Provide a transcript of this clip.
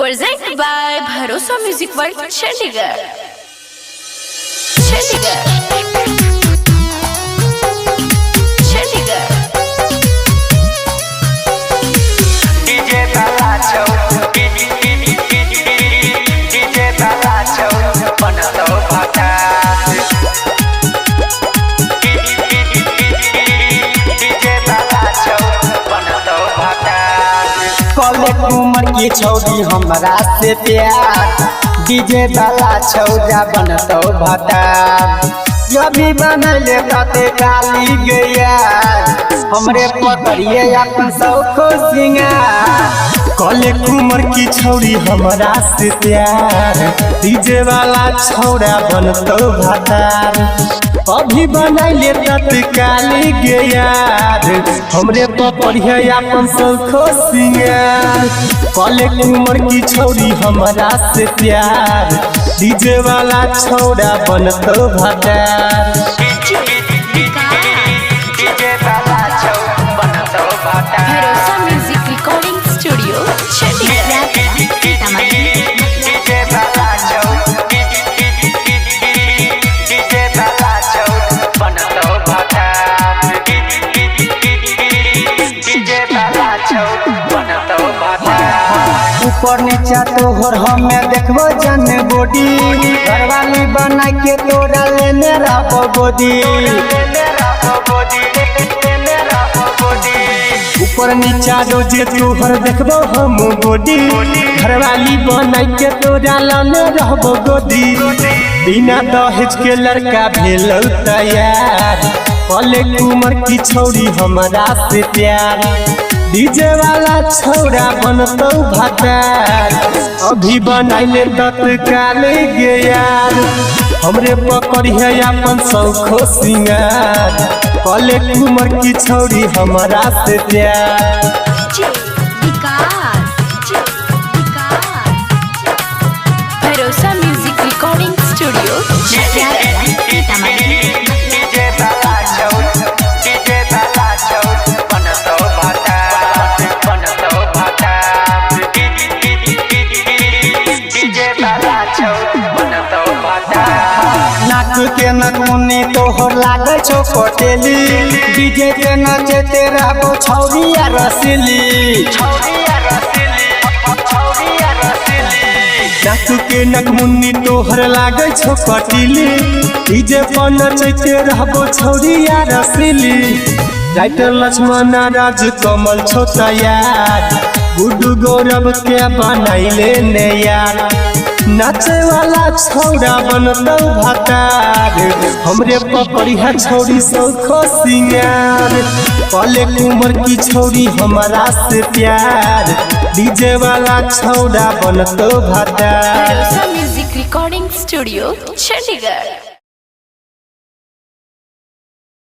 Presented by Bharosa Music World, Chandigarh. Chandigarh. Chandigarh. DJ Balacho, DJ Balacho, Panato Patas. DJ Balacho, Panato Patas. कॉले उमर की छौड़ी हमरा से प्यार डीजे वाला छौड़ा बनतो भटा भी बनले कते काली गया हमरे पकड़िए अपन सौखो सिंगार कॉले उमर की छौड़ी हमरा से प्यार डीजे वाला छौड़ा बनतो भटार अभी बनैले तत्काली गे यार हमरे पकड़िए अपन सौखो सिंगार कॉले उमर की छौड़ी हमरा से प्यार डीजे वाला छौड़ा बनतो भटार Bharosa Music Recording Studio, Chandigarh. ऊपर नीचा तोहर हमें देखबो जन बॉडी घरवाली बना के तोरा लेने रहबो गोदी ऊपर नीचा रोजे तोहर देखबो हम बॉडी घरवाली बनाई के तोरा लाने रहबो गोदी बिना दहेज के लड़का भेलौ तैयार कॉले उमर की छौड़ी हमरा से प्यार डीजे वाला छौड़ा बनतो भटार अभी बनैले तत्काल गे यार हमरे पकड़िए अपन सौखो सिंगार कॉले उमर की छौड़ी हमरा से प्यार Bharosa Music Recording Studio, Chandigarh. नाक के नगमुनी तोहर लागे छो पटेली डीजे के नचे तेरा बो छौरिया रसीली नाक के नगमुनी तोहर लागे छो कटीली डीजे पर नचैते रहबो छौरिया रसीली राइटर लक्ष्मण राज कमल छो तैयार गुड्डू गौरव के बनैले ने यार नाचे वाला छौड़ा बनतो भटार हमरे पकड़िया छौड़ी सौखो सिंगार कॉले उमर की छौड़ी हमरा से प्यार डीजे वाला छौड़ा बनतो भटार Bharosa Music Recording Studio, Chandigarh.